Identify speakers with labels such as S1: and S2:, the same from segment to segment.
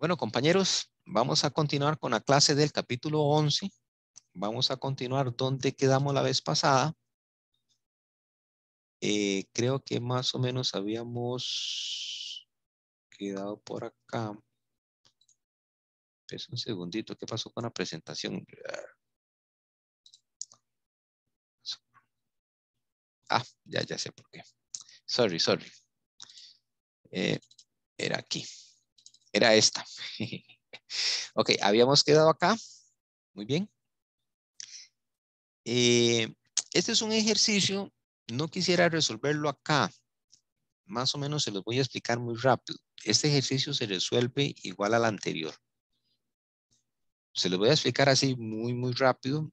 S1: Bueno, compañeros, vamos a continuar con la clase del capítulo 11. Vamos a continuar donde quedamos la vez pasada. Creo que más o menos habíamos quedado por acá. Es un segundito, ¿qué pasó con la presentación? Ya sé por qué. Sorry. Era aquí. Era esta. Ok, habíamos quedado acá. Muy bien. Este es un ejercicio. No quisiera resolverlo acá. Más o menos se los voy a explicar muy rápido. Este ejercicio se resuelve igual al anterior. Se los voy a explicar así muy rápido.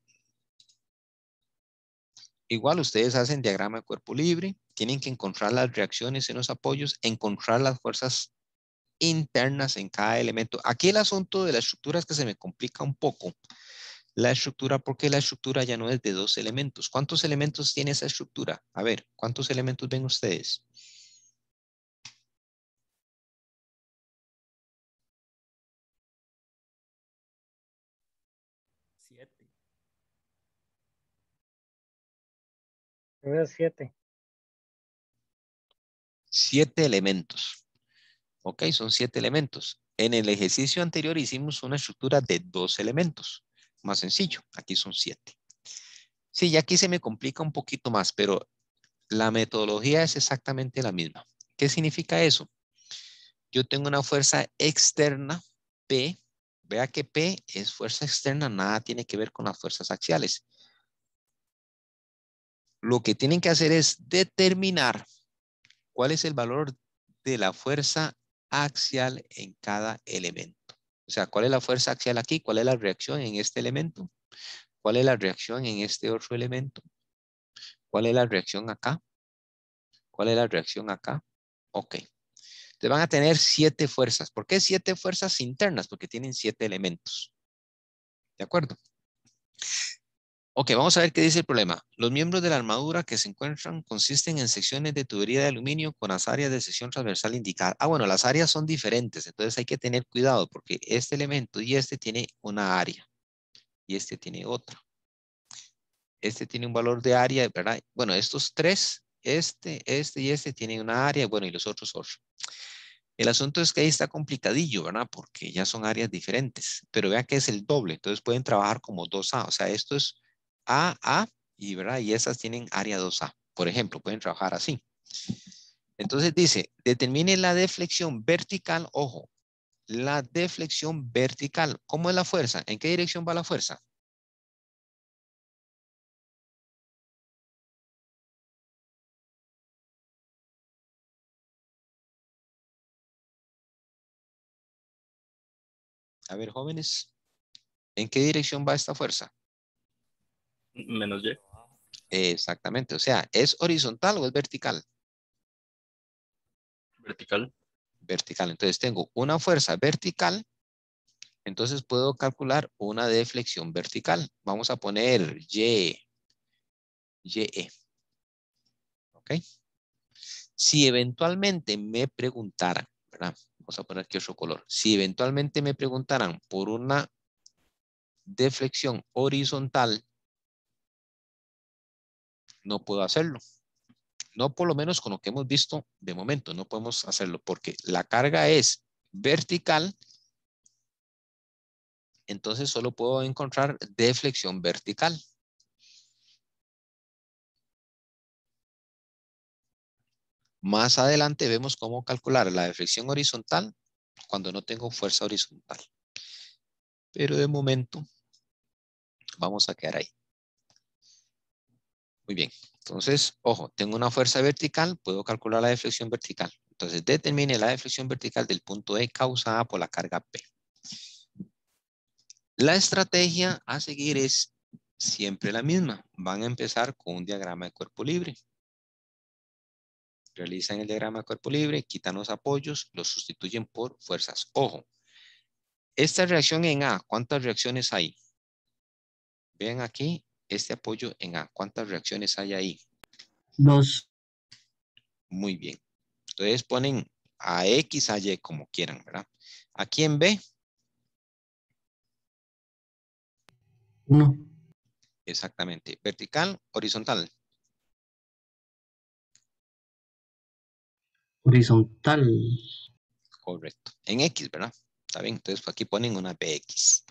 S1: Igual ustedes hacen diagrama de cuerpo libre. Tienen que encontrar las reacciones en los apoyos, encontrar las fuerzas internas en cada elemento. Aquí el asunto de la estructura es que se me complica un poco. La estructura, porque la estructura ya no es de 2 elementos. ¿Cuántos elementos tiene esa estructura? A ver, ¿cuántos elementos ven ustedes?
S2: Siete. Yo veo 7.
S1: 7 elementos. Ok, son 7 elementos. En el ejercicio anterior hicimos una estructura de 2 elementos. Más sencillo, aquí son 7. Sí, ya aquí se me complica un poquito más, pero la metodología es exactamente la misma. ¿Qué significa eso? Yo tengo una fuerza externa, P. Vea que P es fuerza externa, nada tiene que ver con las fuerzas axiales. Lo que tienen que hacer es determinar cuál es el valor de la fuerza axial en cada elemento. O sea, ¿cuál es la fuerza axial aquí? ¿Cuál es la reacción en este elemento? ¿Cuál es la reacción en este otro elemento? ¿Cuál es la reacción acá? ¿Cuál es la reacción acá? Ok. Entonces van a tener 7 fuerzas. ¿Por qué 7 fuerzas internas? Porque tienen 7 elementos. ¿De acuerdo? Ok, vamos a ver qué dice el problema. Los miembros de la armadura que se encuentran consisten en secciones de tubería de aluminio con las áreas de sección transversal indicadas. Bueno, las áreas son diferentes, entonces hay que tener cuidado porque este elemento y este tiene una área y este tiene otra. Este tiene un valor de área, ¿verdad? Bueno, estos tres, este y este tienen una área, bueno, y los otros otro. El asunto es que ahí está complicadillo, ¿verdad? Porque ya son áreas diferentes, pero vean que es el doble, entonces pueden trabajar como 2A, o sea, esto es A, y, ¿verdad? Y esas tienen área 2A. Por ejemplo, pueden trabajar así. Entonces dice, determine la deflexión vertical, ojo, la deflexión vertical. ¿Cómo es la fuerza? ¿En qué dirección va la fuerza? A ver, jóvenes, ¿en qué dirección va esta fuerza?
S3: Menos Y.
S1: Exactamente, o sea, ¿es horizontal o es vertical?
S3: Vertical.
S1: Vertical. Entonces tengo una fuerza vertical, entonces puedo calcular una deflexión vertical. Vamos a poner YE. ¿Ok? Si eventualmente me preguntaran, ¿verdad? Vamos a poner aquí otro color. Si eventualmente me preguntaran por una deflexión horizontal, no puedo hacerlo. No por lo menos con lo que hemos visto de momento, no podemos hacerlo porque la carga es vertical, entonces solo puedo encontrar deflexión vertical. Más adelante vemos cómo calcular la deflexión horizontal cuando no tengo fuerza horizontal. Pero de momento vamos a quedar ahí. Muy bien. Entonces, ojo, tengo una fuerza vertical, puedo calcular la deflexión vertical. Entonces, determine la deflexión vertical del punto E causada por la carga P. La estrategia a seguir es siempre la misma. Van a empezar con un diagrama de cuerpo libre. Realizan el diagrama de cuerpo libre, quitan los apoyos, los sustituyen por fuerzas. Ojo, esta reacción en A, ¿cuántas reacciones hay? Vean aquí este apoyo en A. ¿Cuántas reacciones hay ahí?
S2: 2.
S1: Muy bien. Entonces ponen a X, a Y como quieran, ¿verdad? Aquí en B,
S2: 1.
S1: exactamente. Vertical, horizontal.
S2: Horizontal.
S1: Correcto. En X, ¿verdad? Está bien. Entonces aquí ponen una BX.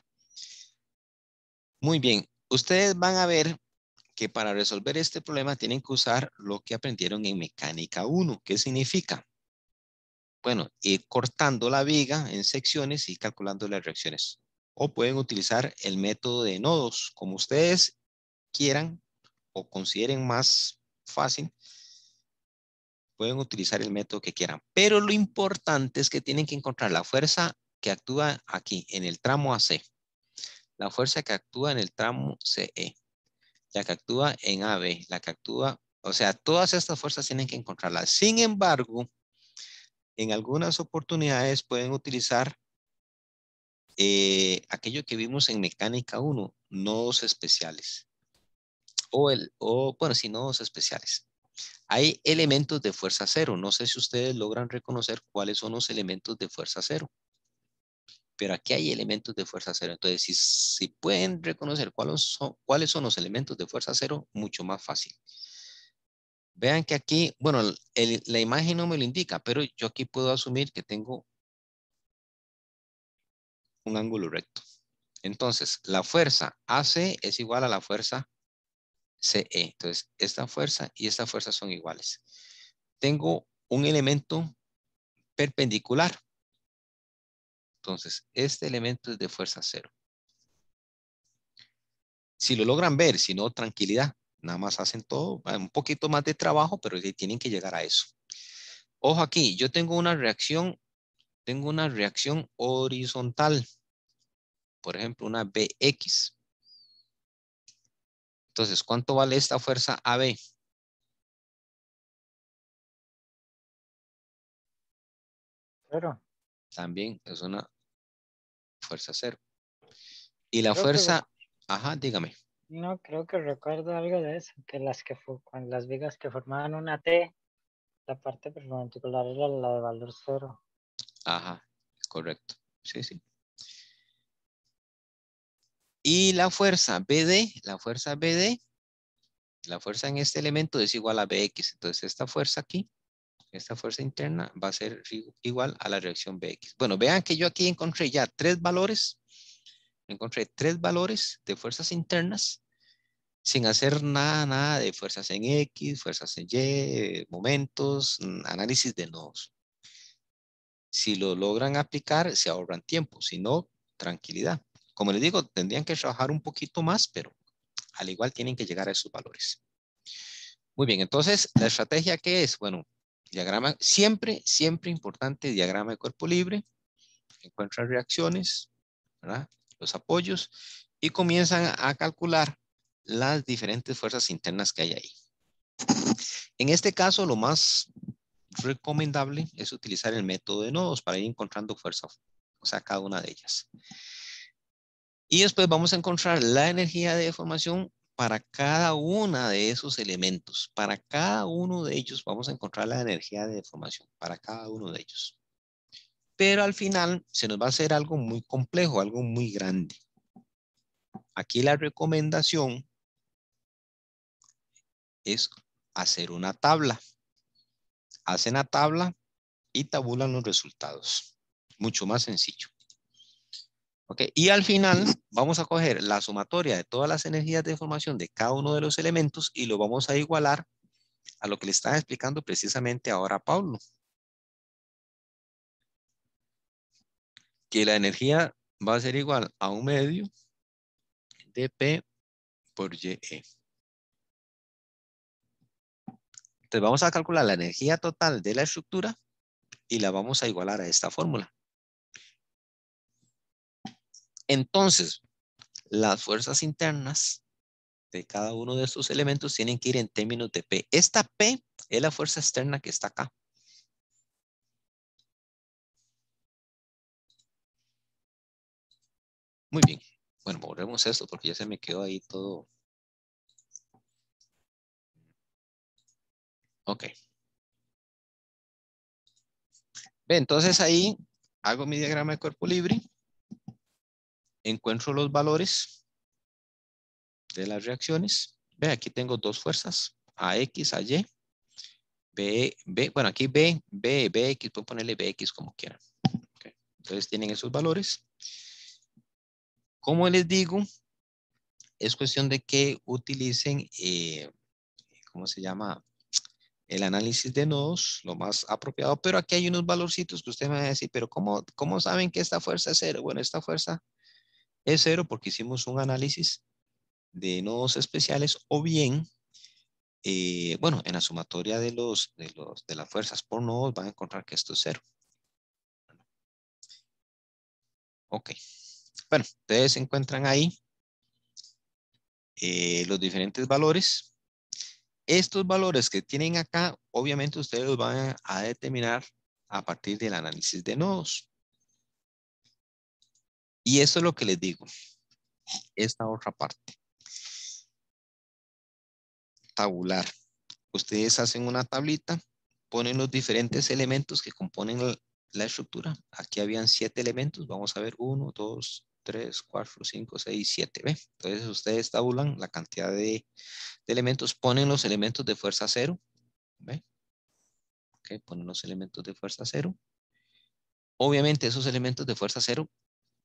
S1: Muy bien. Ustedes van a ver que para resolver este problema tienen que usar lo que aprendieron en mecánica 1. ¿Qué significa? Bueno, ir cortando la viga en secciones y calculando las reacciones. O pueden utilizar el método de nodos, como ustedes quieran o consideren más fácil. Pueden utilizar el método que quieran. Pero lo importante es que tienen que encontrar la fuerza que actúa aquí, en el tramo AC. La fuerza que actúa en el tramo CE. La que actúa en AB. La que actúa... O sea, todas estas fuerzas tienen que encontrarlas. Sin embargo, en algunas oportunidades pueden utilizar aquello que vimos en mecánica 1, nodos especiales. Bueno, sí, nodos especiales. Hay elementos de fuerza cero. No sé si ustedes logran reconocer cuáles son los elementos de fuerza cero. Pero aquí hay elementos de fuerza cero. Entonces, si pueden reconocer cuáles son los elementos de fuerza cero, mucho más fácil. Vean que aquí, bueno, la imagen no me lo indica, pero yo aquí puedo asumir que tengo un ángulo recto. Entonces, la fuerza AC es igual a la fuerza CE. Entonces, esta fuerza y esta fuerza son iguales. Tengo un elemento perpendicular. Entonces, este elemento es de fuerza cero. Si lo logran ver, si no, tranquilidad. Nada más hacen todo, un poquito más de trabajo, pero tienen que llegar a eso. Ojo aquí, yo tengo una reacción horizontal. Por ejemplo, una BX. Entonces, ¿cuánto vale esta fuerza AB?
S2: Cero.
S1: También es una fuerza cero. Y la
S2: Creo que,
S1: fuerza, ajá, dígame.
S2: no, creo que recuerdo algo de eso, que cuando las vigas que formaban una T, la parte perpendicular era la de valor cero.
S1: Ajá, correcto. Sí, sí. Y la fuerza BD, la fuerza en este elemento es igual a BX. Entonces, esta fuerza aquí, esta fuerza interna va a ser igual a la reacción BX. Bueno, vean que yo aquí encontré ya tres valores. Encontré tres valores de fuerzas internas sin hacer nada de fuerzas en X, fuerzas en Y, momentos, análisis de nodos. Si lo logran aplicar, se ahorran tiempo. Si no, tranquilidad. Como les digo, tendrían que trabajar un poquito más, pero al igual tienen que llegar a esos valores. Muy bien, entonces, ¿la estrategia qué es? Bueno, diagrama, siempre importante, diagrama de cuerpo libre, encuentran reacciones, ¿verdad? Los apoyos, y comienzan a calcular las diferentes fuerzas internas que hay ahí. En este caso, lo más recomendable es utilizar el método de nodos para ir encontrando fuerza, o sea, cada una de ellas. Y después vamos a encontrar la energía de deformación para cada una de esos elementos. Para cada uno de ellos vamos a encontrar la energía de deformación, para cada uno de ellos. Pero al final se nos va a hacer algo muy complejo, algo muy grande. Aquí la recomendación es hacer una tabla. Hacen la tabla y tabulan los resultados. Mucho más sencillo. ¿Ok? Y al final vamos a coger la sumatoria de todas las energías de deformación de cada uno de los elementos y lo vamos a igualar a lo que le estaba explicando precisamente ahora a Pablo. Que la energía va a ser igual a un medio de P por YE. Entonces vamos a calcular la energía total de la estructura y la vamos a igualar a esta fórmula. Entonces, las fuerzas internas de cada uno de estos elementos tienen que ir en términos de P. Esta P es la fuerza externa que está acá. Muy bien. Bueno, borremos esto porque ya se me quedó ahí todo. Ok. Ve, entonces ahí hago mi diagrama de cuerpo libre, encuentro los valores de las reacciones. Ve, aquí tengo dos fuerzas, a X, a Y, bueno, aquí BX, puedo ponerle BX como quieran. Okay. Entonces tienen esos valores. Como les digo, es cuestión de que utilicen, ¿cómo se llama? El análisis de nodos, lo más apropiado, pero aquí hay unos valorcitos que usted me va a decir, pero ¿cómo saben que esta fuerza es cero? Bueno, esta fuerza es cero porque hicimos un análisis de nodos especiales o bien, bueno, en la sumatoria de las fuerzas por nodos van a encontrar que esto es cero. Ok. Bueno, ustedes encuentran ahí los diferentes valores. Estos valores que tienen acá, obviamente ustedes los van a determinar a partir del análisis de nodos. Y eso es lo que les digo. Esta otra parte. Tabular. Ustedes hacen una tablita, ponen los diferentes elementos que componen la estructura. Aquí habían 7 elementos. Vamos a ver 1, 2, 3, 4, 5, 6, 7. ¿Ve? Entonces ustedes tabulan la cantidad de elementos, ponen los elementos de fuerza cero. ¿Ve? Okay, ponen los elementos de fuerza cero. Obviamente esos elementos de fuerza cero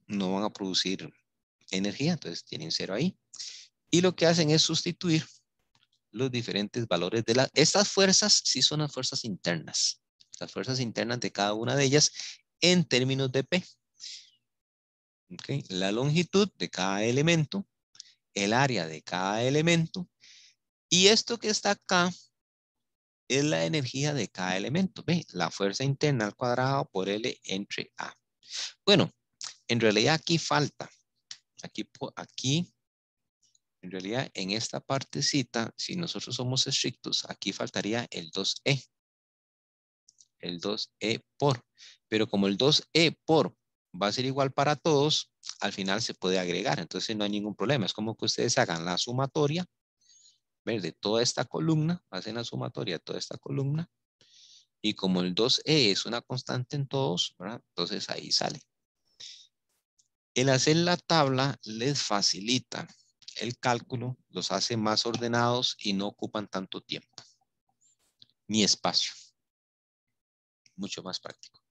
S1: no van a producir energía, entonces tienen cero ahí. Y lo que hacen es sustituir los diferentes valores de estas fuerzas, sí son las fuerzas internas. Las fuerzas internas de cada una de ellas en términos de P. Okay. La longitud de cada elemento, el área de cada elemento, y esto que está acá es la energía de cada elemento. ¿Ve? La fuerza interna al cuadrado por L entre A. Bueno, en realidad aquí falta. Aquí, en realidad en esta partecita, si nosotros somos estrictos, aquí faltaría el 2E. El 2E por. Pero como el 2E por va a ser igual para todos, al final se puede agregar. Entonces no hay ningún problema. Es como que ustedes hagan la sumatoria, ¿ver? De toda esta columna, hacen la sumatoria de toda esta columna. Y como el 2E es una constante en todos, ¿verdad? Entonces ahí sale. El hacer la tabla les facilita el cálculo, los hace más ordenados y no ocupan tanto tiempo ni espacio. Mucho más práctico.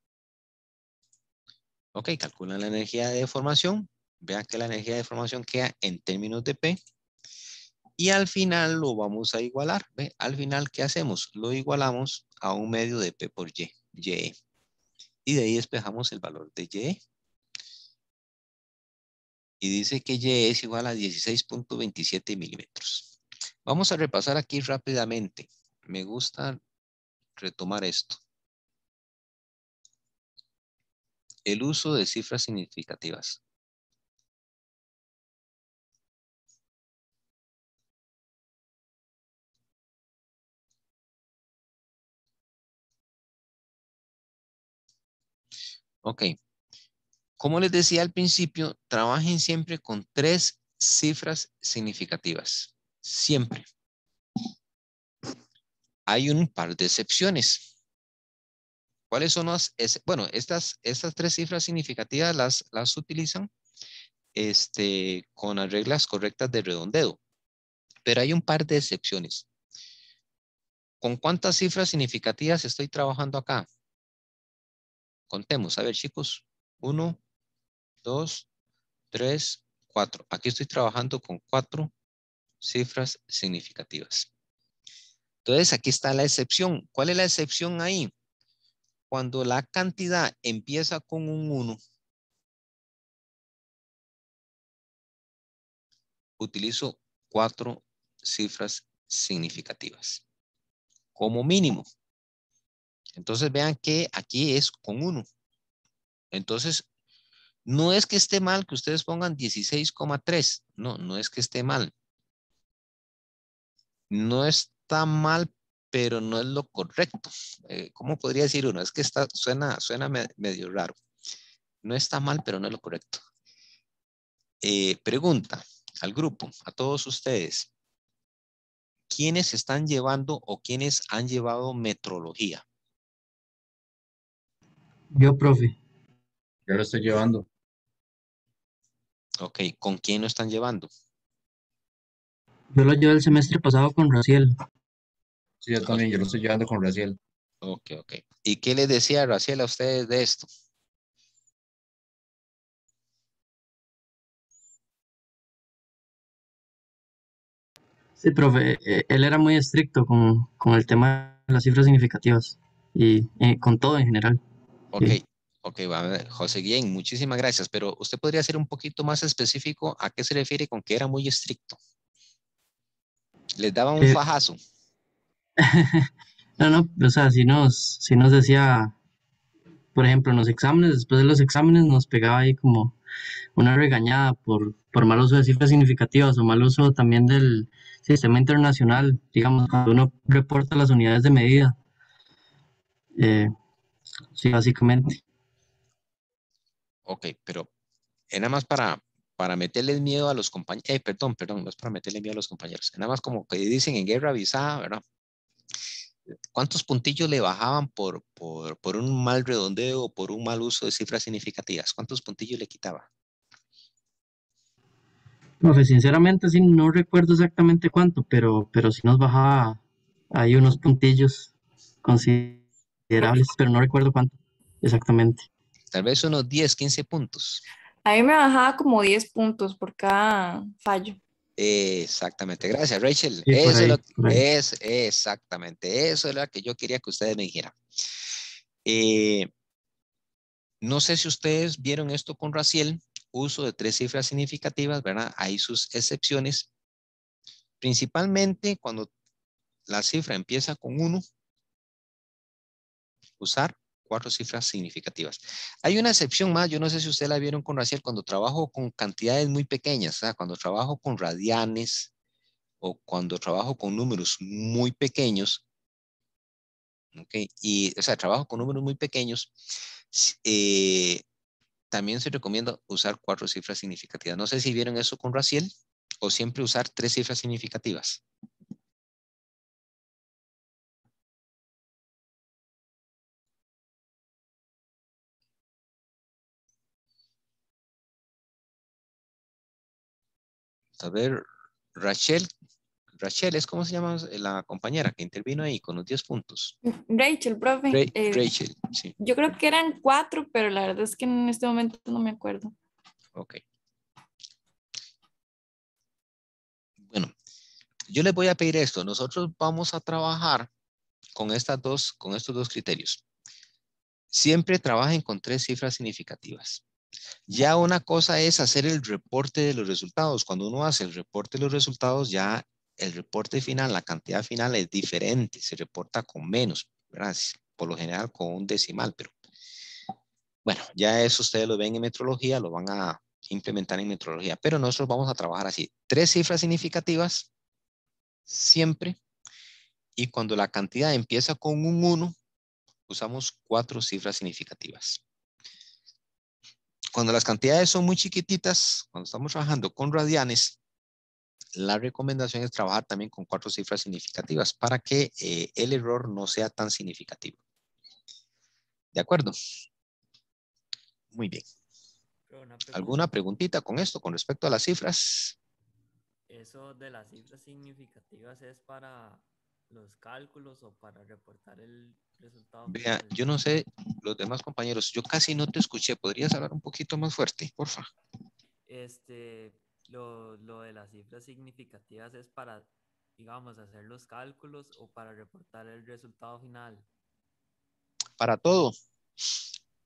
S1: Ok, calculan la energía de deformación. Vean que la energía de deformación queda en términos de P. Y al final lo vamos a igualar. ¿Ve? Al final, ¿qué hacemos? Lo igualamos a un medio de P por Y. Y de ahí despejamos el valor de Y. Y dice que Y es igual a 16.27 milímetros. Vamos a repasar aquí rápidamente. Me gusta retomar esto. El uso de cifras significativas. Ok. Como les decía al principio, trabajen siempre con 3 cifras significativas. Siempre. Hay un par de excepciones. ¿Cuáles son las? Bueno, estas 3 cifras significativas las utilizan con las reglas correctas de redondeo. Pero hay un par de excepciones. ¿Con cuántas cifras significativas estoy trabajando acá? Contemos. A ver, chicos. 1, 2, 3, 4. Aquí estoy trabajando con 4 cifras significativas. Entonces, aquí está la excepción. ¿Cuál es la excepción ahí? Cuando la cantidad empieza con un 1, utilizo 4 cifras significativas como mínimo. Entonces, vean que aquí es con 1. Entonces, no es que esté mal que ustedes pongan 16,3. No, no es que esté mal. No está mal, pero no es lo correcto. ¿Cómo podría decir uno? Es que suena medio raro. No está mal, pero no es lo correcto. Pregunta al grupo, a todos ustedes. ¿Quiénes están llevando o quiénes han llevado metrología?
S4: Yo, profe. Yo lo estoy llevando.
S1: Ok, ¿con quién lo están llevando?
S5: Yo lo llevé el semestre pasado con Raciel.
S4: Sí, yo también, yo lo estoy llevando con Raciel.
S1: Ok, ok. ¿Y qué les decía Raciel a ustedes de esto?
S5: Sí, profe, él era muy estricto con el tema de las cifras significativas y con todo en general.
S1: Ok,
S5: Sí.
S1: ok, va a ver, José Guillén, muchísimas gracias, pero usted podría ser un poquito más específico a qué se refiere con que era muy estricto. Les daba un
S5: Eh,
S1: fajazo.
S5: no, no, o sea, si nos decía, por ejemplo, en los exámenes, después de los exámenes nos pegaba ahí como una regañada por mal uso de cifras significativas o mal uso también del sistema internacional, digamos, cuando uno reporta las unidades de medida. Eh, sí, básicamente.
S1: Ok, pero nada más para meterles miedo a los compañeros, perdón, no es para meterle miedo a los compañeros, nada más como que dicen en guerra avisada, ¿verdad? ¿Cuántos puntillos le bajaban por un mal redondeo o por un mal uso de cifras significativas? ¿Cuántos puntillos le quitaba?
S5: Profe, sinceramente sí no recuerdo exactamente cuánto, pero sí nos bajaba ahí unos puntillos considerables, pero no recuerdo cuánto exactamente.
S1: Tal vez unos 10, 15 puntos.
S6: A mí me bajaba como 10 puntos por cada fallo.
S1: Exactamente, gracias Rachel.
S5: Sí, por
S1: Eso es
S5: ahí,
S1: lo que
S5: por ahí.
S1: es exactamente, eso es lo que yo quería que ustedes me dijeran. Eh, no sé si ustedes vieron esto con Raciel, uso de 3 cifras significativas, ¿verdad? Hay sus excepciones, principalmente cuando la cifra empieza con 1, usar 4 cifras significativas. Hay una excepción más, yo no sé si ustedes la vieron con Raciel, cuando trabajo con cantidades muy pequeñas, o sea, cuando trabajo con radianes o cuando trabajo con números muy pequeños, ¿ok? Y, o sea, trabajo con números muy pequeños, también se recomienda usar 4 cifras significativas. No sé si vieron eso con Raciel o siempre usar 3 cifras significativas. A ver, Rachel, Rachel es como se llama la compañera que intervino ahí con los 10 puntos.
S6: Rachel, profe,
S1: Rachel, sí,
S6: yo creo que eran 4, pero la verdad es que en este momento no me acuerdo.
S1: ok. Bueno, yo les voy a pedir esto. Nosotros vamos a trabajar con estos dos criterios. Siempre trabajen con 3 cifras significativas. Ya una cosa es hacer el reporte de los resultados. Cuando uno hace el reporte de los resultados, ya el reporte final, la cantidad final es diferente. Se reporta con menos, ¿verdad? Por lo general con un decimal, pero bueno, ya eso ustedes lo ven en metrología, lo van a implementar en metrología. Pero nosotros vamos a trabajar así. 3 cifras significativas, siempre. Y cuando la cantidad empieza con un 1, usamos 4 cifras significativas. Cuando las cantidades son muy chiquititas, cuando estamos trabajando con radianes, la recomendación es trabajar también con 4 cifras significativas para que el error no sea tan significativo. ¿De acuerdo? Muy bien.
S7: Pero una pregunta,
S1: ¿Alguna preguntita con esto, con respecto a las cifras?
S7: ¿eso de las cifras significativas es para los cálculos o para reportar el resultado
S1: Vea,
S7: final?
S1: yo no sé, los demás compañeros, yo casi no te escuché. ¿Podrías hablar un poquito más fuerte, porfa?
S7: Lo de las cifras significativas es para, digamos, hacer los cálculos o para reportar el resultado final.
S1: Para todo.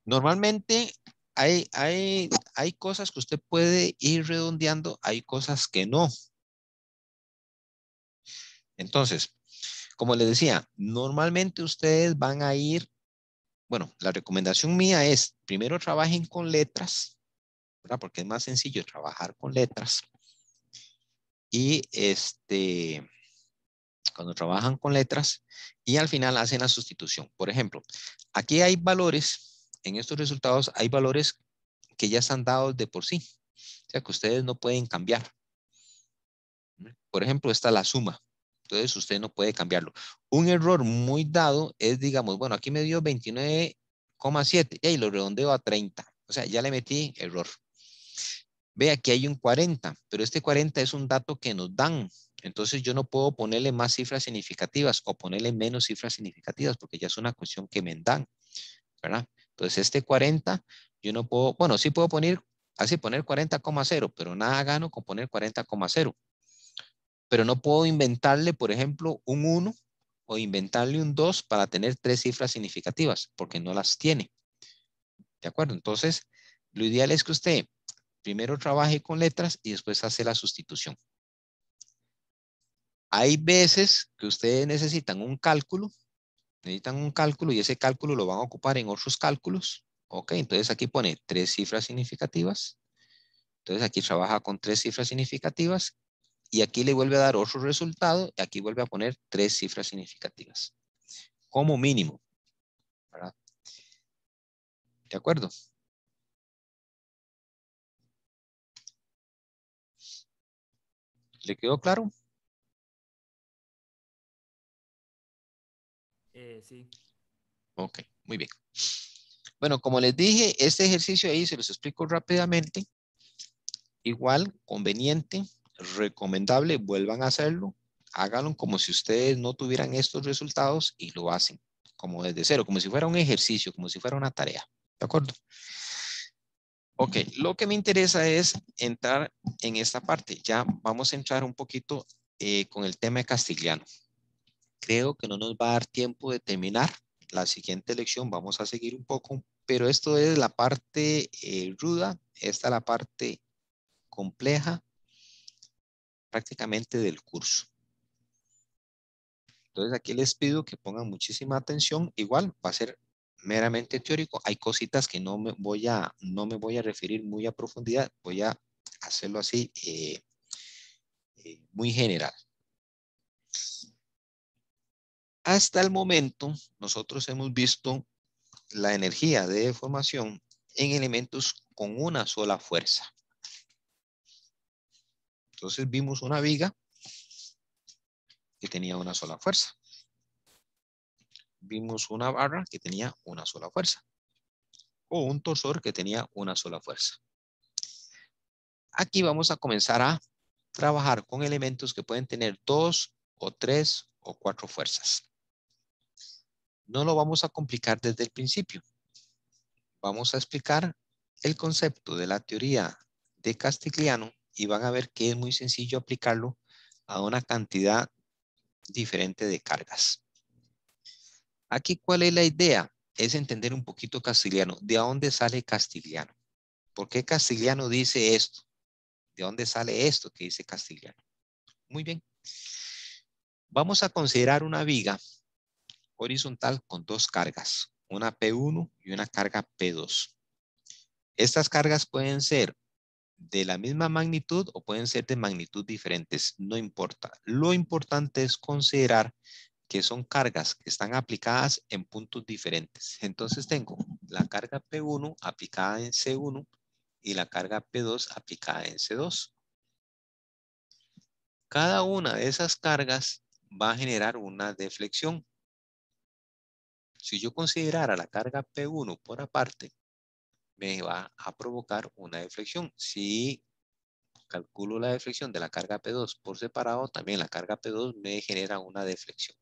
S1: Normalmente hay cosas que usted puede ir redondeando, hay cosas que no. Entonces, como les decía, normalmente ustedes van a ir, bueno, la recomendación mía es, primero trabajen con letras, ¿verdad? Porque es más sencillo trabajar con letras. Y cuando trabajan con letras y al final hacen la sustitución. Por ejemplo, aquí hay valores, en estos resultados hay valores que ya están dados de por sí, o sea que ustedes no pueden cambiar. Por ejemplo, está la suma. Entonces usted no puede cambiarlo. Un error muy dado es, digamos, bueno, aquí me dio 29,7 y lo redondeo a 30. O sea, ya le metí error. Ve, aquí hay un 40, pero este 40 es un dato que nos dan. Entonces yo no puedo ponerle más cifras significativas o ponerle menos cifras significativas porque ya es una cuestión que me dan, ¿verdad? Entonces este 40, yo no puedo, bueno, sí puedo poner, así poner 40,0, pero nada gano con poner 40,0. Pero no puedo inventarle, por ejemplo, un 1 o inventarle un 2 para tener 3 cifras significativas, porque no las tiene. ¿De acuerdo? Entonces, lo ideal es que usted primero trabaje con letras y después hace la sustitución. Hay veces que ustedes necesitan un cálculo y ese cálculo lo van a ocupar en otros cálculos. Ok, entonces aquí pone 3 cifras significativas. Entonces aquí trabaja con 3 cifras significativas y aquí le vuelve a dar otro resultado y aquí vuelve a poner 3 cifras significativas. Como mínimo, ¿verdad? ¿De acuerdo? ¿Le quedó claro?
S7: Sí.
S1: Ok, muy bien. Bueno, como les dije, este ejercicio ahí se los explico rápidamente. Igual, conveniente, recomendable, vuelvan a hacerlo. Háganlo como si ustedes no tuvieran estos resultados y lo hacen como desde cero, como si fuera un ejercicio, como si fuera una tarea. ¿De acuerdo? Ok, lo que me interesa es entrar en esta parte. Ya vamos a entrar un poquito con el tema de castellano. Creo que no nos va a dar tiempo de terminar la siguiente lección. Vamos a seguir un poco, pero esto es la parte ruda. Esta es la parte compleja prácticamente del curso. Entonces aquí les pido que pongan muchísima atención. Igual va a ser meramente teórico. Hay cositas que no me voy a referir muy a profundidad. Voy a hacerlo así muy general. Hasta el momento nosotros hemos visto la energía de deformación en elementos con una sola fuerza. Entonces vimos una viga que tenía una sola fuerza. Vimos una barra que tenía una sola fuerza. O un torsor que tenía una sola fuerza. Aquí vamos a comenzar a trabajar con elementos que pueden tener 2 o 3 o 4 fuerzas. No lo vamos a complicar desde el principio. Vamos a explicar el concepto de la teoría de Castigliano y van a ver que es muy sencillo aplicarlo a una cantidad diferente de cargas. Aquí, ¿cuál es la idea? Es entender un poquito Castigliano. ¿De dónde sale Castigliano? ¿Por qué Castigliano dice esto? ¿De dónde sale esto que dice Castigliano? Muy bien. Vamos a considerar una viga horizontal con 2 cargas, una P1 y una carga P2. Estas cargas pueden ser de la misma magnitud o pueden ser de magnitud diferentes, no importa. Lo importante es considerar que son cargas que están aplicadas en puntos diferentes. Entonces tengo la carga P1 aplicada en C1 y la carga P2 aplicada en C2. Cada una de esas cargas va a generar una deflexión. Si yo considerara la carga P1 por aparte, me va a provocar una deflexión. Si calculo la deflexión de la carga P2 por separado, también la carga P2 me genera una deflexión.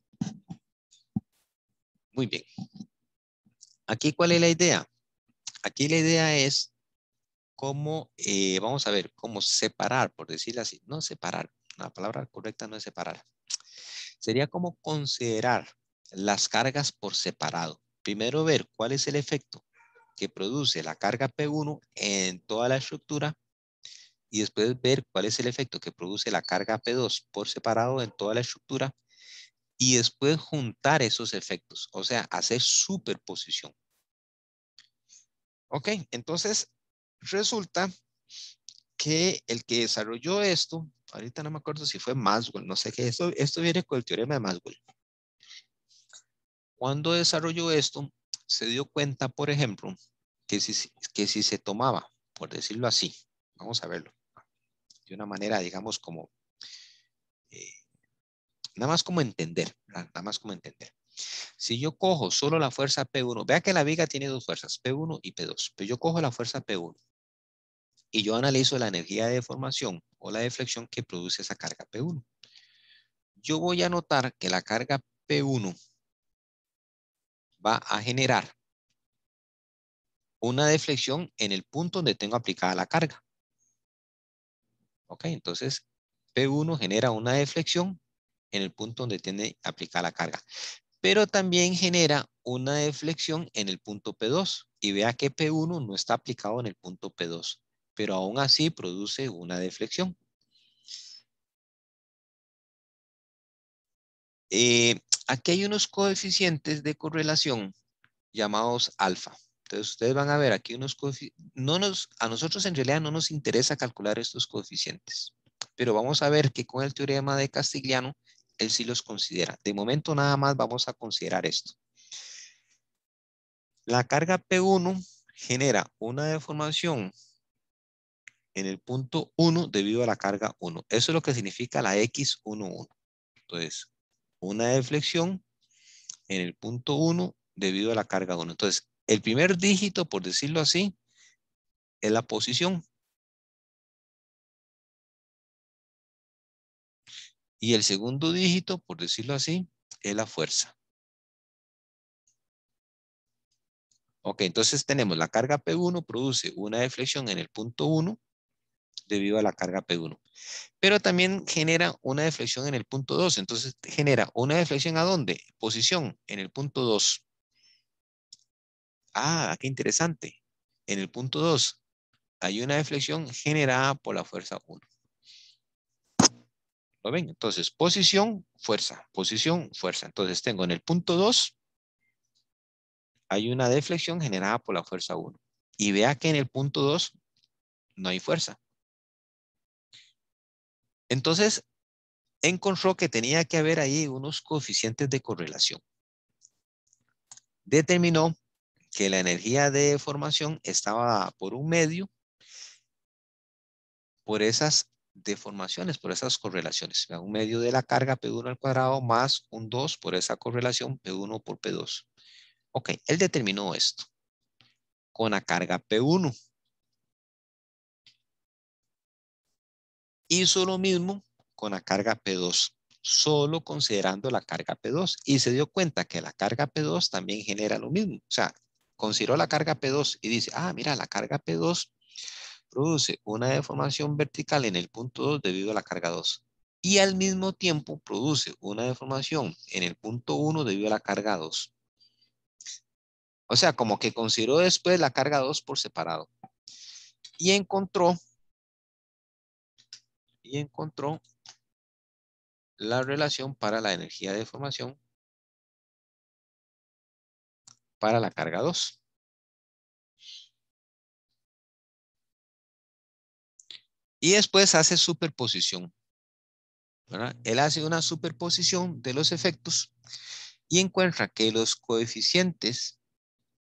S1: Muy bien. Aquí, ¿cuál es la idea? Aquí la idea es cómo, vamos a ver, cómo separar, por decirlo así. No separar, la palabra correcta no es separar. Sería como considerar las cargas por separado. Primero ver cuál es el efecto que produce la carga P1 en toda la estructura y después ver cuál es el efecto que produce la carga P2 por separado en toda la estructura y después juntar esos efectos, o sea, hacer superposición. Ok, entonces resulta que el que desarrolló esto, ahorita no me acuerdo si fue Maxwell, no sé qué, esto viene con el teorema de Maxwell. Cuando desarrolló esto, se dio cuenta, por ejemplo, que si se tomaba, por decirlo así, vamos a verlo, de una manera, digamos, como, nada más como entender, ¿verdad? Nada más como entender. Si yo cojo solo la fuerza P1, vea que la viga tiene dos fuerzas, P1 y P2, pero yo cojo la fuerza P1 y yo analizo la energía de deformación o la deflexión que produce esa carga P1. Yo voy a notar que la carga P1 va a generar una deflexión en el punto donde tengo aplicada la carga. Ok, entonces P1 genera una deflexión en el punto donde tiene aplicada la carga. Pero también genera una deflexión en el punto P2. Y vea que P1 no está aplicado en el punto P2, pero aún así produce una deflexión. Aquí hay unos coeficientes de correlación llamados alfa. Entonces ustedes van a ver aquí unos coeficientes. A nosotros en realidad no nos interesa calcular estos coeficientes, pero vamos a ver que con el teorema de Castigliano él sí los considera. De momento nada más vamos a considerar esto. La carga P1 genera una deformación en el punto 1 debido a la carga 1. Eso es lo que significa la X11. Entonces, una deflexión en el punto 1 debido a la carga 1. Entonces, el primer dígito, por decirlo así, es la posición. Y el segundo dígito, por decirlo así, es la fuerza. Ok, entonces tenemos la carga P1 produce una deflexión en el punto 1 debido a la carga P1. Pero también genera una deflexión en el punto 2. Entonces genera una deflexión ¿a dónde? Posición, en el punto 2. Ah, qué interesante. En el punto 2 hay una deflexión generada por la fuerza 1. ¿Lo ven? Entonces, posición, fuerza. Posición, fuerza. Entonces tengo en el punto 2 hay una deflexión generada por la fuerza 1. Y vea que en el punto 2 no hay fuerza. Entonces, encontró que tenía que haber ahí unos coeficientes de correlación. Determinó que la energía de deformación estaba dada por un medio por esas deformaciones, por esas correlaciones. Un medio de la carga P1 al cuadrado más un 2 por esa correlación P1 por P2. Ok, él determinó esto con la carga P1. Hizo lo mismo con la carga P2, solo considerando la carga P2. Y se dio cuenta que la carga P2 también genera lo mismo. O sea, consideró la carga P2 y dice, ah, mira, la carga P2 produce una deformación vertical en el punto 2 debido a la carga 2. Y al mismo tiempo produce una deformación en el punto 1 debido a la carga 2. O sea, como que consideró después la carga 2 por separado. Y encontró la relación para la energía de deformación para la carga 2. Y después hace superposición, ¿verdad? Él hace una superposición de los efectos y encuentra que los coeficientes,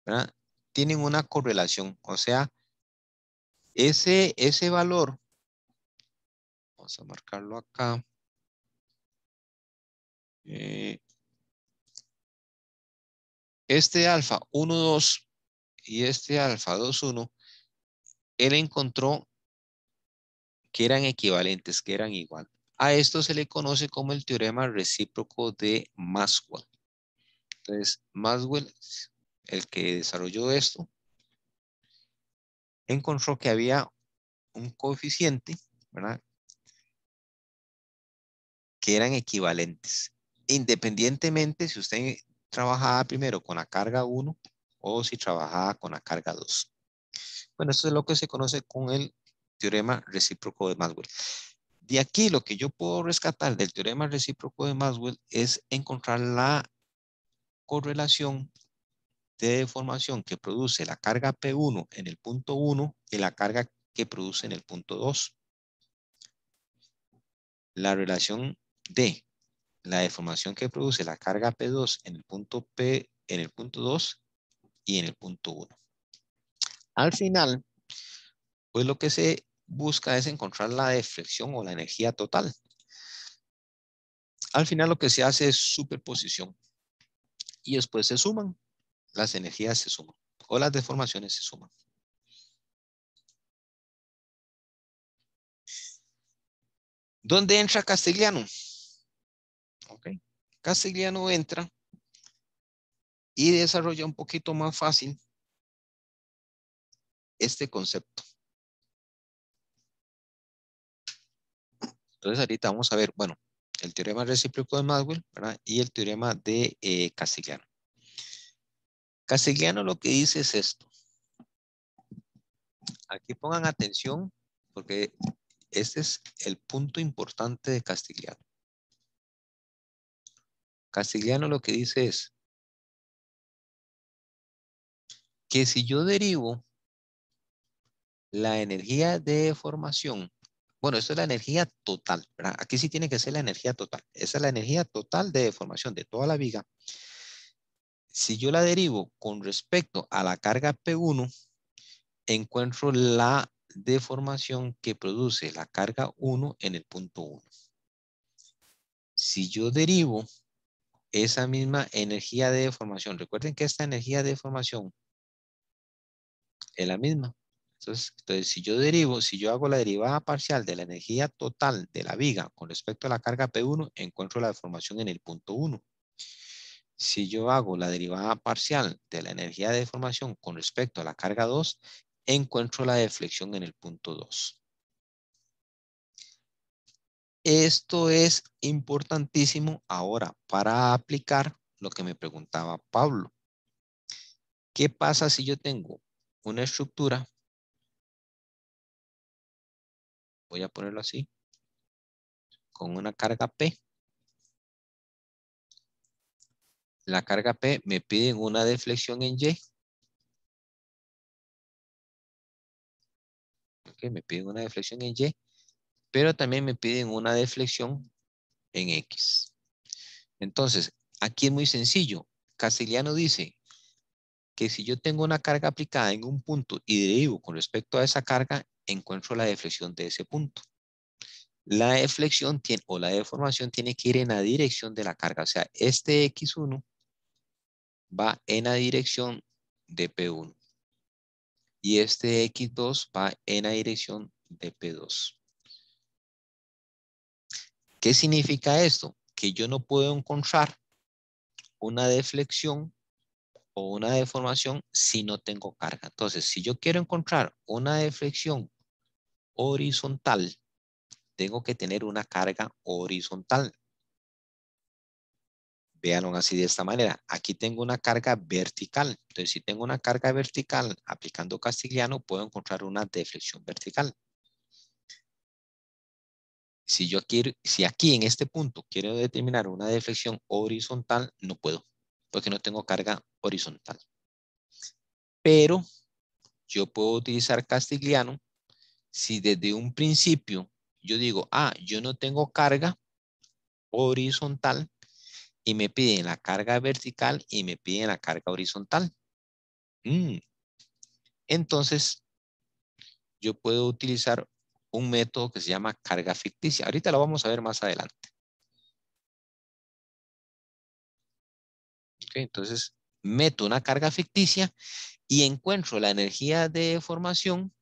S1: ¿verdad?, tienen una correlación. O sea, ese valor, vamos a marcarlo acá. Este alfa 1, 2 y este alfa 2, 1, él encontró que eran equivalentes, que eran igual. A esto se le conoce como el teorema recíproco de Maxwell. Entonces, Maxwell, el que desarrolló esto, encontró que había un coeficiente, ¿verdad?, que eran equivalentes, independientemente si usted trabajaba primero con la carga 1 o si trabajaba con la carga 2. Bueno, esto es lo que se conoce con el teorema recíproco de Maxwell. De aquí lo que yo puedo rescatar del teorema recíproco de Maxwell es encontrar la correlación de deformación que produce la carga P1 en el punto 1 y la carga que produce en el punto 2. La relación de la deformación que produce la carga P2 en el punto 2 y en el punto 1. Al final, pues lo que se busca es encontrar la deflexión o la energía total. Al final lo que se hace es superposición. y después se suman. Las energías se suman o las deformaciones se suman. ¿Dónde entra Castigliano? Ok. Castigliano entra y desarrolla un poquito más fácil este concepto. Entonces ahorita vamos a ver, bueno, el teorema recíproco de Maxwell, ¿verdad? Y el teorema de Castigliano. Castigliano lo que dice es esto. Aquí pongan atención porque este es el punto importante de Castigliano. Castigliano lo que dice es que si yo derivo la energía de deformación, bueno, esto es la energía total, ¿verdad? Aquí sí tiene que ser la energía total. Esa es la energía total de deformación de toda la viga. Si yo la derivo con respecto a la carga P1, encuentro la deformación que produce la carga 1 en el punto 1. Si yo derivo esa misma energía de deformación, recuerden que esta energía de deformación es la misma. Entonces, si yo hago la derivada parcial de la energía total de la viga con respecto a la carga P1, encuentro la deformación en el punto 1. Si yo hago la derivada parcial de la energía de deformación con respecto a la carga 2, encuentro la deflexión en el punto 2. Esto es importantísimo ahora para aplicar lo que me preguntaba Pablo. ¿Qué pasa si yo tengo una estructura? Voy a ponerlo así. Con una carga P. La carga P me piden una deflexión en Y. Okay, me piden una deflexión en Y. Pero también me piden una deflexión en X. Entonces, aquí es muy sencillo. Castigliano dice que si yo tengo una carga aplicada en un punto y derivo con respecto a esa carga, encuentro la deflexión de ese punto. La deflexión o la deformación tiene que ir en la dirección de la carga. O sea, este X1 va en la dirección de P1. Y este X2 va en la dirección de P2. ¿Qué significa esto? Que yo no puedo encontrar una deflexión o una deformación si no tengo carga. Entonces, si yo quiero encontrar una deflexión horizontal, tengo que tener una carga horizontal. Véanlo así de esta manera. Aquí tengo una carga vertical. Entonces, si tengo una carga vertical aplicando Castigliano, puedo encontrar una deflexión vertical. Si aquí en este punto quiero determinar una deflexión horizontal, no puedo, porque no tengo carga horizontal. Pero yo puedo utilizar Castigliano si desde un principio yo digo, yo no tengo carga horizontal y me piden la carga vertical y me piden la carga horizontal. Entonces, yo puedo utilizar un método que se llama carga ficticia. Ahorita lo vamos a ver más adelante. Okay, entonces, meto una carga ficticia y encuentro la energía de deformación.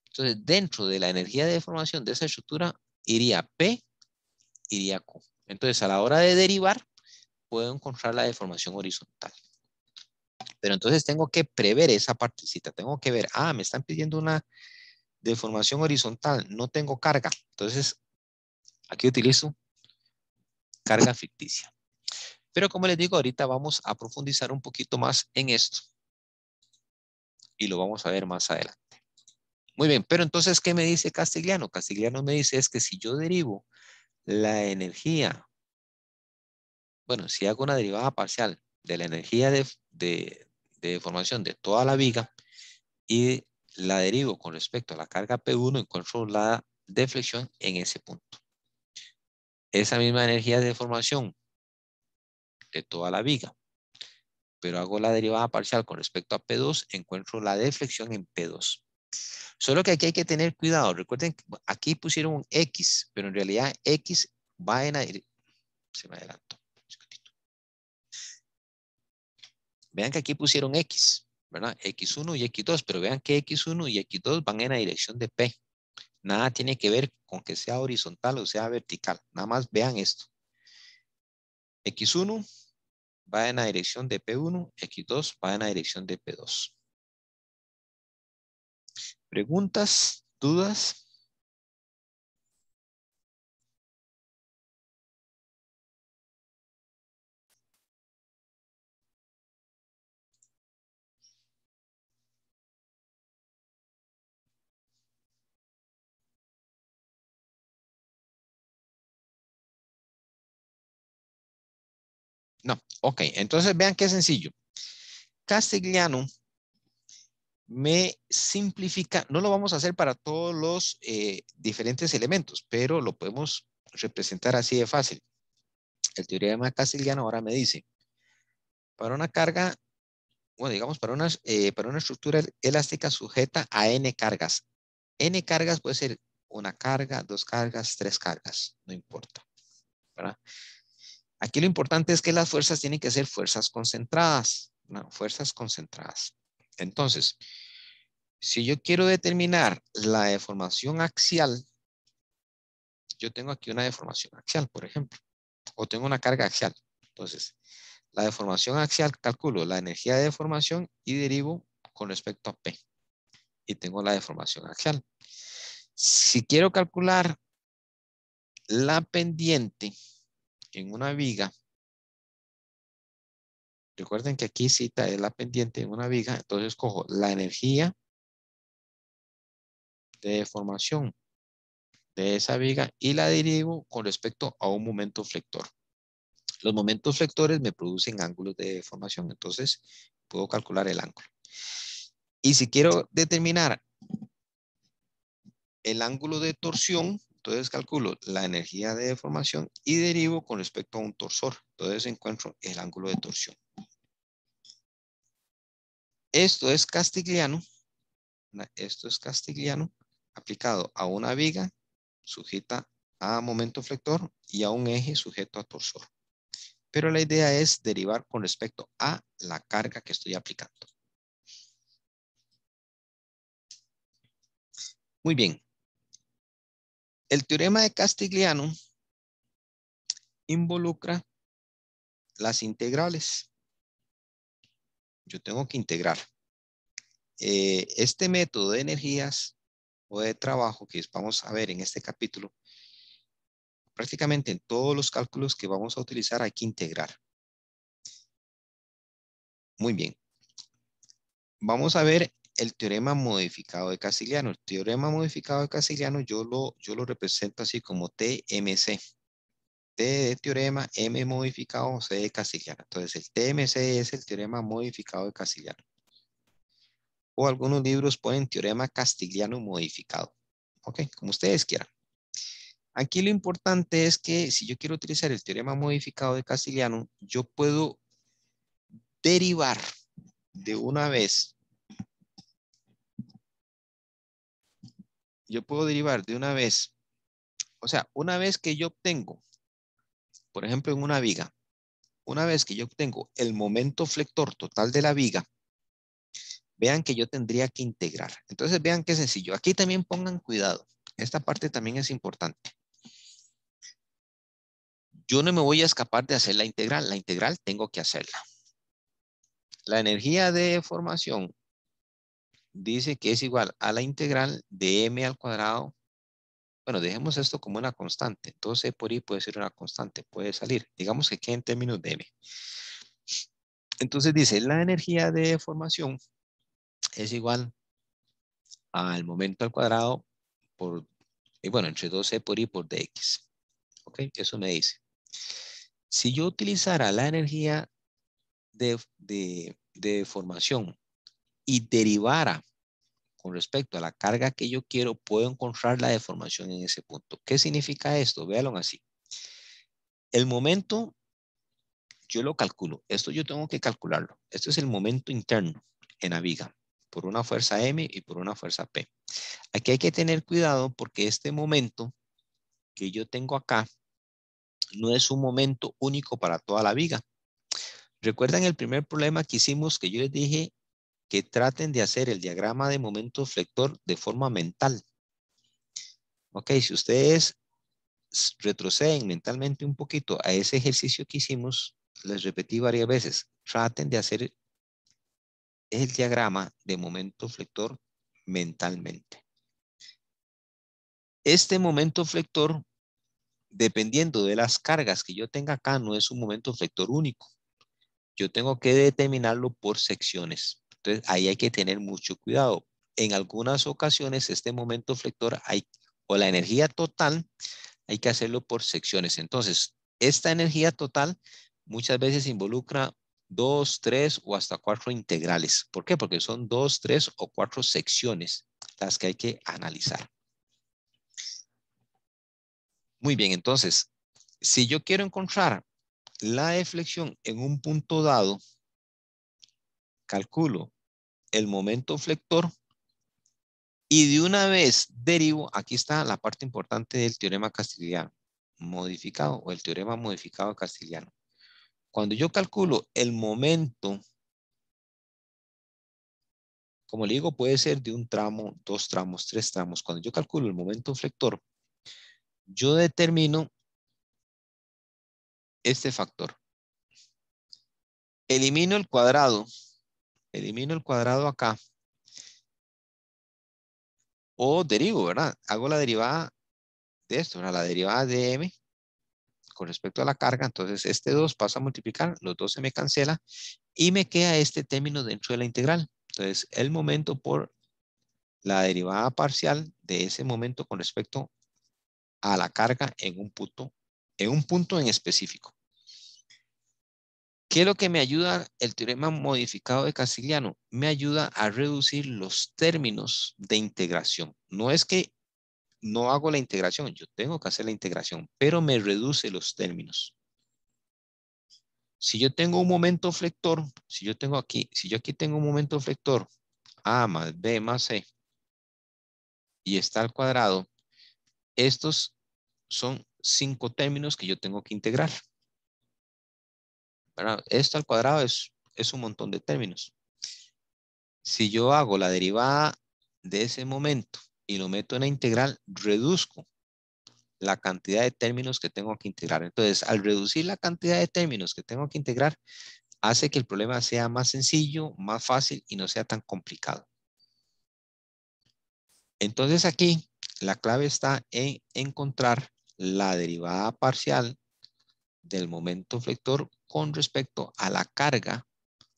S1: Entonces, dentro de la energía de deformación de esa estructura, iría P, iría Q. Entonces, a la hora de derivar, puedo encontrar la deformación horizontal. Pero entonces tengo que prever esa partecita. Tengo que ver, me están pidiendo una deformación horizontal. No tengo carga. Entonces, aquí utilizo carga ficticia. Pero como les digo, ahorita vamos a profundizar un poquito más en esto. Y lo vamos a ver más adelante. Muy bien, pero entonces, ¿qué me dice Castigliano? Castigliano me dice es que si yo derivo la energía, bueno, si hago una derivada parcial de la energía de deformación de toda la viga y la derivo con respecto a la carga P1, encuentro la deflexión en ese punto. Esa misma energía de deformación de toda la viga, pero hago la derivada parcial con respecto a P2, encuentro la deflexión en P2. Solo que aquí hay que tener cuidado. Recuerden que aquí pusieron un X, pero en realidad X va en la dirección. Se me adelantó. Vean que aquí pusieron X, ¿verdad? X1 y X2, pero vean que X1 y X2 van en la dirección de P. Nada tiene que ver con que sea horizontal o sea vertical. Nada más vean esto. X1 va en la dirección de P1, X2 va en la dirección de P2. ¿Preguntas? ¿Dudas? No. Ok, entonces vean qué sencillo. Castigliano me simplifica, no lo vamos a hacer para todos los diferentes elementos, pero lo podemos representar así de fácil. El teorema de Castigliano ahora me dice, para una carga, bueno, digamos, para una estructura elástica sujeta a n cargas. N cargas puede ser una carga, dos cargas, tres cargas, no importa, ¿verdad? Aquí lo importante es que las fuerzas tienen que ser fuerzas concentradas, ¿no? Fuerzas concentradas. Entonces, si yo quiero determinar la deformación axial, yo tengo aquí una deformación axial, por ejemplo, o tengo una carga axial. Entonces, la deformación axial, calculo la energía de deformación y derivo con respecto a P. Y tengo la deformación axial. Si quiero calcular la pendiente en una viga, recuerden que aquí cita es la pendiente en una viga, entonces cojo la energía de deformación de esa viga y la derivo con respecto a un momento flector. Los momentos flectores me producen ángulos de deformación, entonces puedo calcular el ángulo. Y si quiero determinar el ángulo de torsión, entonces calculo la energía de deformación y derivo con respecto a un torsor. Entonces encuentro el ángulo de torsión. Esto es Castigliano. Esto es Castigliano aplicado a una viga sujeta a momento flector y a un eje sujeto a torsor. Pero la idea es derivar con respecto a la carga que estoy aplicando. Muy bien. El teorema de Castigliano involucra las integrales. Yo tengo que integrar. Este método de energías o de trabajo que vamos a ver en este capítulo, prácticamente en todos los cálculos que vamos a utilizar hay que integrar. Muy bien. Vamos a ver el teorema modificado de Castigliano. El teorema modificado de Castigliano yo lo represento así como TMC. T de teorema, M modificado, C de Castigliano. Entonces el TMC es el teorema modificado de Castigliano. O algunos libros ponen teorema Castigliano modificado. Ok, como ustedes quieran. Aquí lo importante es que si yo quiero utilizar el teorema modificado de Castigliano, yo puedo derivar de una vez. Yo puedo derivar de una vez. O sea, una vez que yo obtengo, por ejemplo, en una viga, una vez que yo obtengo el momento flector total de la viga, vean que yo tendría que integrar. Entonces vean qué sencillo. Aquí también pongan cuidado. Esta parte también es importante. Yo no me voy a escapar de hacer la integral. La integral tengo que hacerla. La energía de deformación dice que es igual a la integral de m al cuadrado. Bueno, dejemos esto como una constante. Entonces E por I puede ser una constante, puede salir. Digamos que quede en términos de m. Entonces dice, la energía de deformación es igual al momento al cuadrado por, y bueno, entre 2E por I por dx. Ok, eso me dice. Si yo utilizara la energía de deformación y derivara con respecto a la carga que yo quiero, puedo encontrar la deformación en ese punto. ¿Qué significa esto? Véanlo así. El momento, yo lo calculo. Esto yo tengo que calcularlo. Esto es el momento interno en la viga, por una fuerza M y por una fuerza P. Aquí hay que tener cuidado porque este momento que yo tengo acá no es un momento único para toda la viga. ¿Recuerdan el primer problema que hicimos que yo les dije que traten de hacer el diagrama de momento flector de forma mental? Ok, si ustedes retroceden mentalmente un poquito a ese ejercicio que hicimos, les repetí varias veces, traten de hacer el diagrama de momento flector mentalmente. Este momento flector, dependiendo de las cargas que yo tenga acá, no es un momento flector único. Yo tengo que determinarlo por secciones. Entonces, ahí hay que tener mucho cuidado. En algunas ocasiones, este momento flector o la energía total, hay que hacerlo por secciones. Entonces, esta energía total muchas veces involucra 2, 3 o hasta 4 integrales. ¿Por qué? Porque son 2, 3 o 4 secciones las que hay que analizar. Muy bien, entonces, si yo quiero encontrar la deflexión en un punto dado, calculo el momento flector y de una vez derivo, aquí está la parte importante del teorema castigliano modificado o el teorema modificado castigliano. Cuando yo calculo el momento, como le digo, puede ser de un tramo, 2 tramos, 3 tramos. Cuando yo calculo el momento flector, yo determino este factor. Elimino el cuadrado acá. O derivo, ¿verdad? Hago la derivada de esto, ¿verdad? La derivada de m con respecto a la carga. Entonces, este 2 pasa a multiplicar, los 2 se me cancela y me queda este término dentro de la integral. Entonces, el momento por la derivada parcial de ese momento con respecto a la carga en un punto en específico. ¿Qué es lo que me ayuda el teorema modificado de Castigliano? Me ayuda a reducir los términos de integración. No es que no hago la integración, yo tengo que hacer la integración, pero me reduce los términos. Si yo tengo un momento flector, si yo aquí tengo un momento flector A más B más C y está al cuadrado, estos son 5 términos que yo tengo que integrar. ¿Verdad? Esto al cuadrado es un montón de términos. Si yo hago la derivada de ese momento y lo meto en la integral, reduzco la cantidad de términos que tengo que integrar. Entonces, al reducir la cantidad de términos que tengo que integrar, hace que el problema sea más sencillo, más fácil y no sea tan complicado. Entonces aquí la clave está en encontrar la derivada parcial del momento flector con respecto a la carga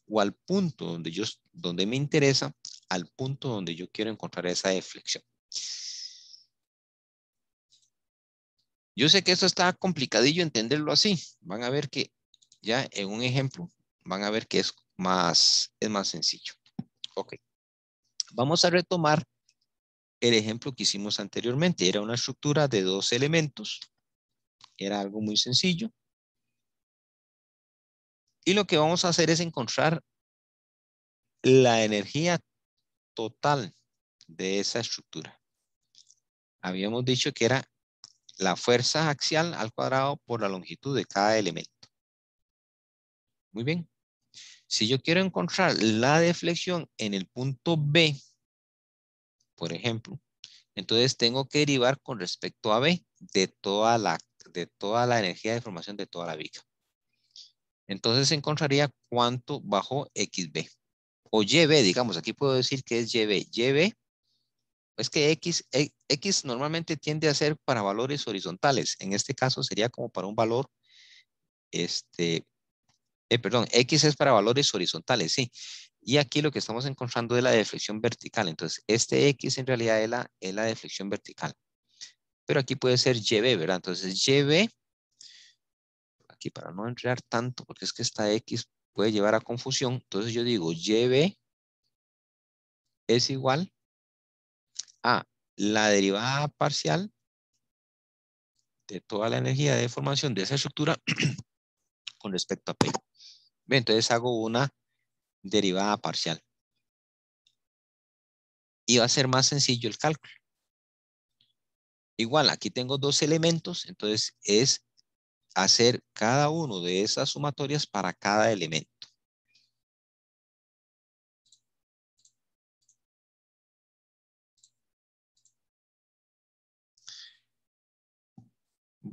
S1: o al punto donde me interesa, al punto donde yo quiero encontrar esa deflexión. Yo sé que esto está complicadillo entenderlo así. Van a ver que ya en un ejemplo van a ver que es más sencillo. Ok. Vamos a retomar el ejemplo que hicimos anteriormente. Era una estructura de 2 elementos. Era algo muy sencillo. Y lo que vamos a hacer es encontrar la energía total de esa estructura. Habíamos dicho que era la fuerza axial al cuadrado por la longitud de cada elemento. Muy bien. Si yo quiero encontrar la deflexión en el punto B, por ejemplo, entonces tengo que derivar con respecto a B de toda la energía de formación de toda la viga. Entonces encontraría cuánto bajó XB. O YB, digamos, aquí puedo decir que es YB. YB es que X normalmente tiende a ser para valores horizontales. En este caso sería como para un valor, perdón, X es para valores horizontales, sí. Y aquí lo que estamos encontrando es la deflexión vertical. Entonces, este X en realidad es la deflexión vertical. Pero aquí puede ser YB, ¿verdad? Entonces, YB, aquí para no enredar tanto, porque es que esta X puede llevar a confusión. Entonces, yo digo YB es igual a la derivada parcial de toda la energía de formación de esa estructura con respecto a P. Bien, entonces hago una derivada parcial. Y va a ser más sencillo el cálculo. Igual, aquí tengo 2 elementos, entonces es hacer cada uno de esas sumatorias para cada elemento.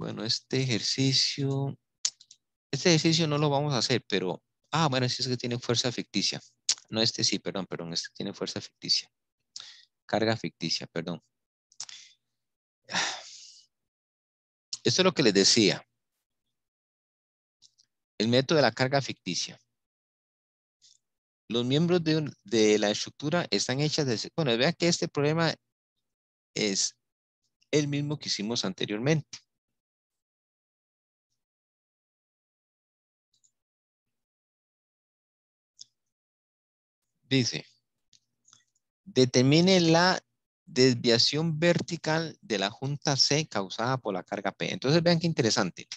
S1: Bueno, este ejercicio no lo vamos a hacer, pero, bueno, sí es que tiene fuerza ficticia. No, este sí, perdón, este tiene fuerza ficticia. Carga ficticia, perdón. Esto es lo que les decía. El método de la carga ficticia. Los miembros de la estructura están hechas de... Bueno, vean que este problema es el mismo que hicimos anteriormente. Dice, determine la desviación vertical de la junta C causada por la carga P. Entonces vean qué interesante.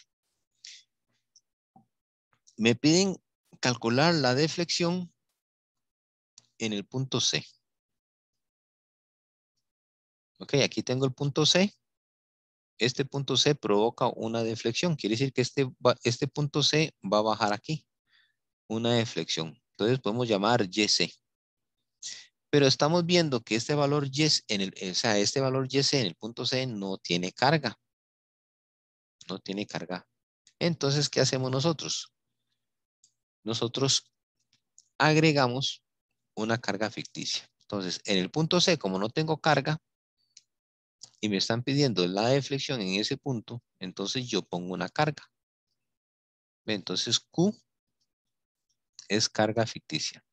S1: Me piden calcular la deflexión en el punto C. Ok, aquí tengo el punto C. Este punto C provoca una deflexión. Quiere decir que este punto C va a bajar aquí. Una deflexión. Entonces podemos llamar YC. Pero estamos viendo que este valor Y, este valor YC en el punto C no tiene carga. No tiene carga. Entonces, ¿qué hacemos nosotros? Nosotros agregamos una carga ficticia. Entonces, en el punto C, como no tengo carga, y me están pidiendo la deflexión en ese punto, entonces yo pongo una carga. Entonces, Q es carga ficticia.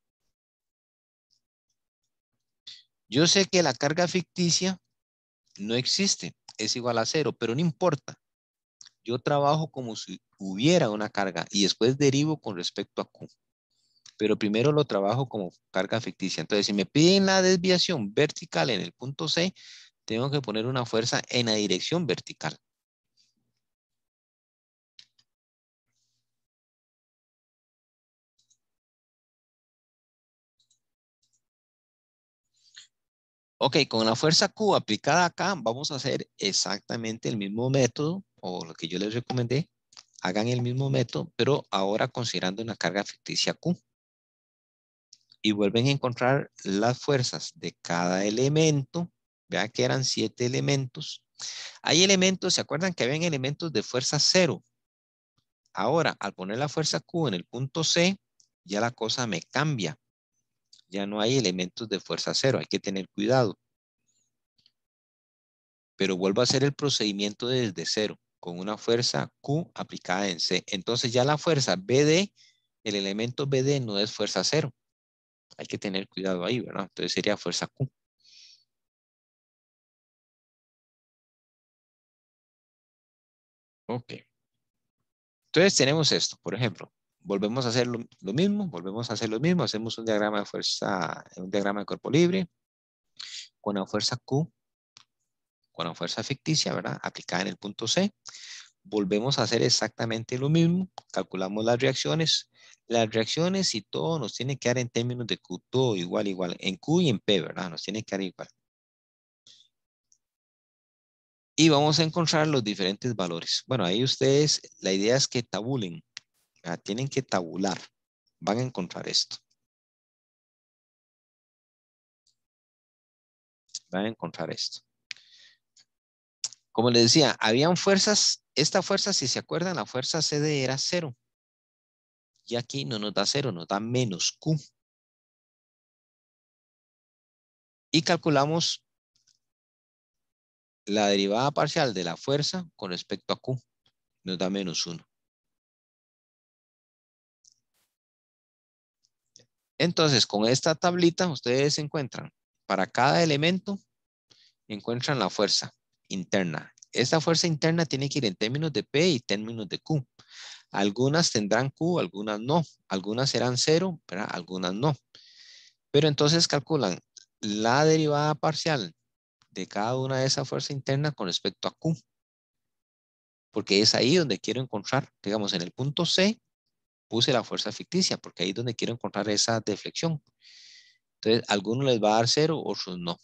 S1: Yo sé que la carga ficticia no existe, es igual a 0, pero no importa. Yo trabajo como si hubiera una carga y después derivo con respecto a Q. Pero primero lo trabajo como carga ficticia. Entonces, si me piden la desviación vertical en el punto C, tengo que poner una fuerza en la dirección vertical. Ok, con la fuerza Q aplicada acá, vamos a hacer exactamente el mismo método, o lo que yo les recomendé. Hagan el mismo método, pero ahora considerando una carga ficticia Q. Y vuelven a encontrar las fuerzas de cada elemento. Vean que eran 7 elementos. Hay elementos, ¿se acuerdan que habían elementos de fuerza 0? Ahora, al poner la fuerza Q en el punto C, ya la cosa me cambia. Ya no hay elementos de fuerza 0, hay que tener cuidado. Pero vuelvo a hacer el procedimiento desde 0, con una fuerza Q aplicada en C. Entonces ya la fuerza BD, el elemento BD no es fuerza 0. Hay que tener cuidado ahí, ¿verdad? Entonces sería fuerza Q. Ok. Entonces tenemos esto, por ejemplo. Volvemos a hacer lo mismo, hacemos un diagrama de fuerza, un diagrama de cuerpo libre, con la fuerza Q, con la fuerza ficticia, ¿verdad? Aplicada en el punto C. Volvemos a hacer exactamente lo mismo, calculamos las reacciones y todo nos tiene que dar en términos de Q, todo igual, en Q y en P, ¿verdad? Nos tiene que dar igual. Y vamos a encontrar los diferentes valores. Bueno, ahí ustedes, la idea es que tabulen, ¿verdad? Tienen que tabular, van a encontrar esto. Van a encontrar esto. Como les decía, habían fuerzas, esta fuerza, si se acuerdan, la fuerza CD era 0. Y aquí no nos da 0, nos da menos Q. Y calculamos la derivada parcial de la fuerza con respecto a Q. Nos da menos 1. Entonces, con esta tablita, ustedes encuentran, para cada elemento, encuentran la fuerza interna. Esta fuerza interna tiene que ir en términos de P y términos de Q. Algunas tendrán Q, algunas no. Algunas serán 0, ¿verdad? Algunas no. Pero entonces calculan la derivada parcial de cada una de esas fuerzas internas con respecto a Q. Porque es ahí donde quiero encontrar, digamos, en el punto C, puse la fuerza ficticia, porque ahí es donde quiero encontrar esa deflexión. Entonces, a algunos les va a dar 0, otros no.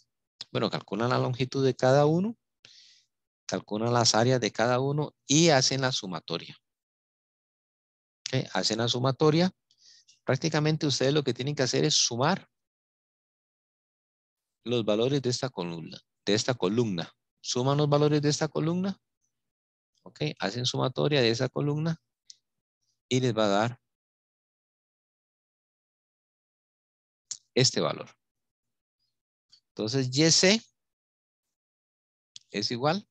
S1: Bueno, calculan la longitud de cada uno, calculan las áreas de cada uno y hacen la sumatoria. ¿Okay? Hacen la sumatoria. Prácticamente ustedes lo que tienen que hacer es sumar los valores de esta columna. Suman los valores de esta columna. ¿Ok? Hacen sumatoria de esa columna y les va a dar este valor. Entonces, YC es igual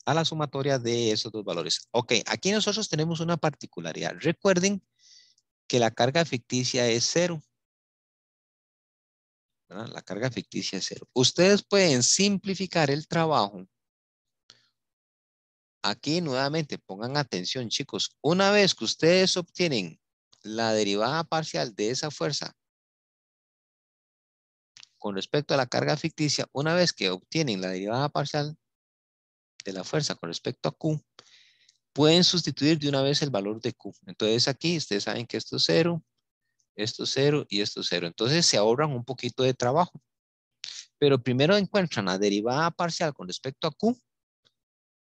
S1: a la sumatoria de esos dos valores. Ok, aquí nosotros tenemos una particularidad. Recuerden que la carga ficticia es 0. ¿Verdad? La carga ficticia es 0. Ustedes pueden simplificar el trabajo. Aquí nuevamente pongan atención, chicos. Una vez que ustedes obtienen la derivada parcial de esa fuerza con respecto a la carga ficticia, una vez que obtienen la derivada parcial de la fuerza con respecto a Q, pueden sustituir de una vez el valor de Q. Entonces aquí ustedes saben que esto es 0, esto es 0 y esto es 0. Entonces se ahorran un poquito de trabajo. Pero primero encuentran la derivada parcial con respecto a Q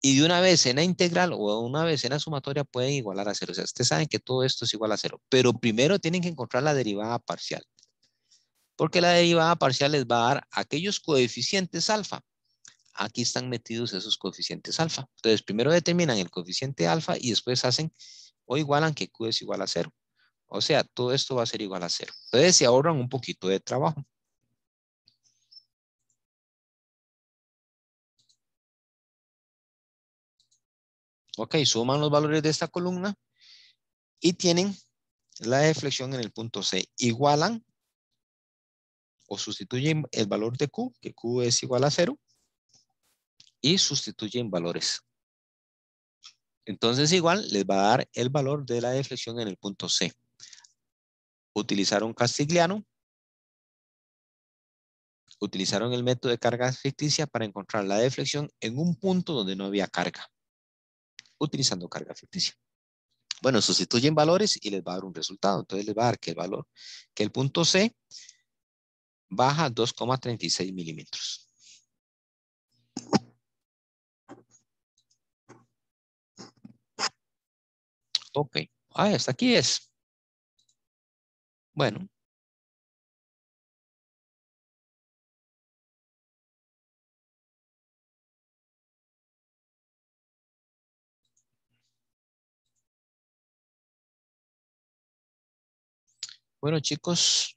S1: y de una vez en la integral o una vez en la sumatoria pueden igualar a 0. O sea, ustedes saben que todo esto es igual a 0. Pero primero tienen que encontrar la derivada parcial. Porque la derivada parcial les va a dar aquellos coeficientes alfa. Aquí están metidos esos coeficientes alfa. Entonces, primero determinan el coeficiente alfa y después hacen o igualan que Q es igual a 0. O sea, todo esto va a ser igual a 0. Entonces, se ahorran un poquito de trabajo. Ok, suman los valores de esta columna y tienen la deflexión en el punto C. Igualan o sustituyen el valor de Q, que Q es igual a 0, y sustituyen valores. Entonces igual les va a dar el valor de la deflexión en el punto C. Utilizaron Castigliano, utilizaron el método de carga ficticia para encontrar la deflexión en un punto donde no había carga, utilizando carga ficticia. Bueno, sustituyen valores y les va a dar un resultado. Entonces les va a dar que el valor, que el punto C baja 2,36 milímetros. Ok, hasta aquí es. Bueno. Bueno, chicos,